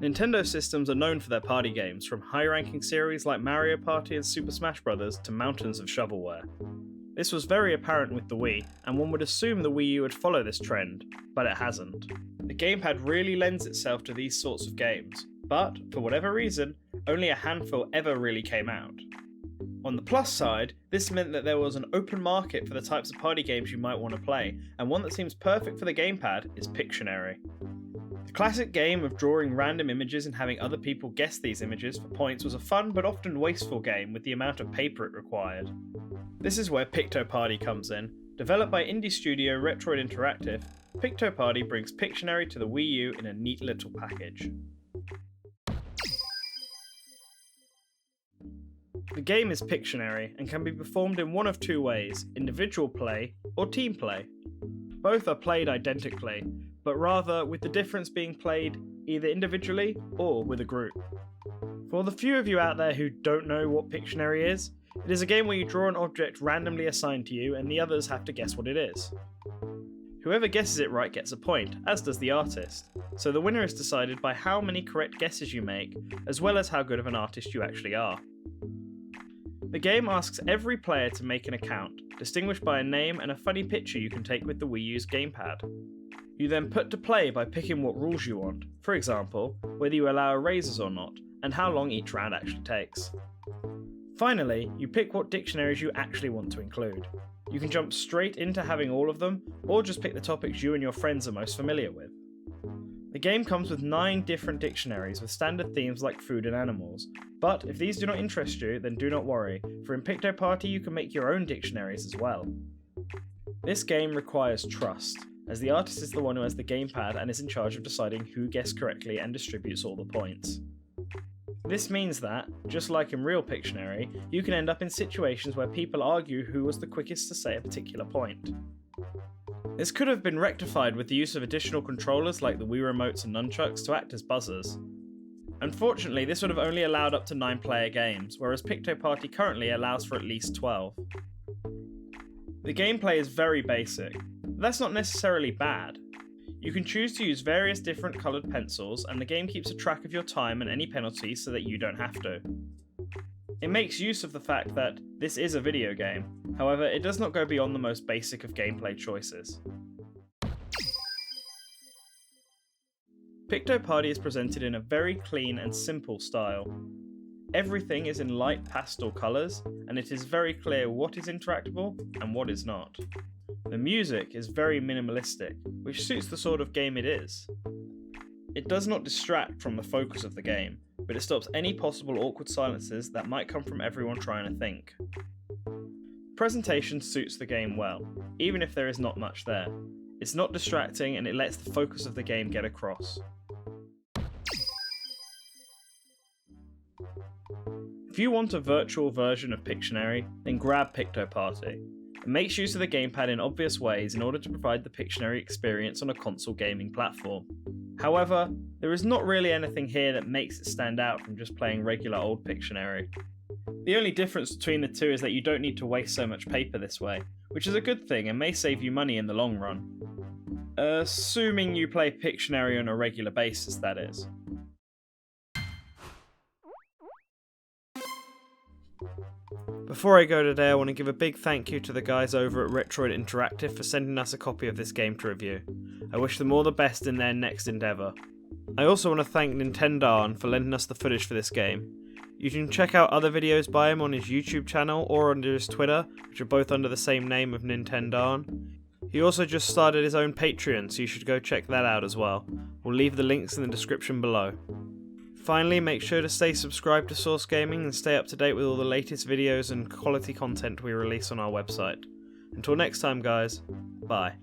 Nintendo systems are known for their party games, from high-ranking series like Mario Party and Super Smash Bros. To mountains of shovelware. This was very apparent with the Wii, and one would assume the Wii U would follow this trend, but it hasn't. The gamepad really lends itself to these sorts of games, but, for whatever reason, only a handful ever really came out. On the plus side, this meant that there was an open market for the types of party games you might want to play, and one that seems perfect for the gamepad is Pictionary. The classic game of drawing random images and having other people guess these images for points was a fun but often wasteful game with the amount of paper it required. This is where PictoParty comes in. Developed by indie studio Retroid Interactive, PictoParty brings Pictionary to the Wii U in a neat little package. The game is Pictionary and can be performed in one of two ways: individual play or team play. Both are played identically, but rather with the difference being played either individually or with a group. For the few of you out there who don't know what Pictionary is, it is a game where you draw an object randomly assigned to you and the others have to guess what it is. Whoever guesses it right gets a point, as does the artist, so the winner is decided by how many correct guesses you make, as well as how good of an artist you actually are. The game asks every player to make an account, distinguished by a name and a funny picture you can take with the Wii U's gamepad. You then put to play by picking what rules you want, for example, whether you allow erasers or not, and how long each round actually takes. Finally, you pick what dictionaries you actually want to include. You can jump straight into having all of them, or just pick the topics you and your friends are most familiar with. The game comes with 9 different dictionaries with standard themes like food and animals, but if these do not interest you, then do not worry, for in PictoParty you can make your own dictionaries as well. This game requires trust, as the artist is the one who has the gamepad and is in charge of deciding who guessed correctly and distributes all the points. This means that, just like in real Pictionary, you can end up in situations where people argue who was the quickest to say a particular point. This could have been rectified with the use of additional controllers like the Wii remotes and nunchucks to act as buzzers. Unfortunately, this would have only allowed up to 9-player games, whereas PictoParty currently allows for at least 12. The gameplay is very basic, but that's not necessarily bad. You can choose to use various different coloured pencils, and the game keeps a track of your time and any penalties so that you don't have to. It makes use of the fact that this is a video game, however it does not go beyond the most basic of gameplay choices. PictoParty is presented in a very clean and simple style. Everything is in light pastel colours, and it is very clear what is interactable and what is not. The music is very minimalistic, which suits the sort of game it is. It does not distract from the focus of the game, but it stops any possible awkward silences that might come from everyone trying to think. Presentation suits the game well, even if there is not much there. It's not distracting and it lets the focus of the game get across. If you want a virtual version of Pictionary, then grab PictoParty. It makes use of the gamepad in obvious ways in order to provide the Pictionary experience on a console gaming platform. However, there is not really anything here that makes it stand out from just playing regular old Pictionary. The only difference between the two is that you don't need to waste so much paper this way, which is a good thing and may save you money in the long run. Assuming you play Pictionary on a regular basis, that is. Before I go today, I want to give a big thank you to the guys over at Retroid Interactive for sending us a copy of this game to review. I wish them all the best in their next endeavour. I also want to thank Nintendo for lending us the footage for this game. You can check out other videos by him on his YouTube channel or under his Twitter, which are both under the same name of Nintendo. He also just started his own Patreon, so you should go check that out as well. We'll leave the links in the description below. Finally, make sure to stay subscribed to Source Gaming and stay up to date with all the latest videos and quality content we release on our website. Until next time guys, bye.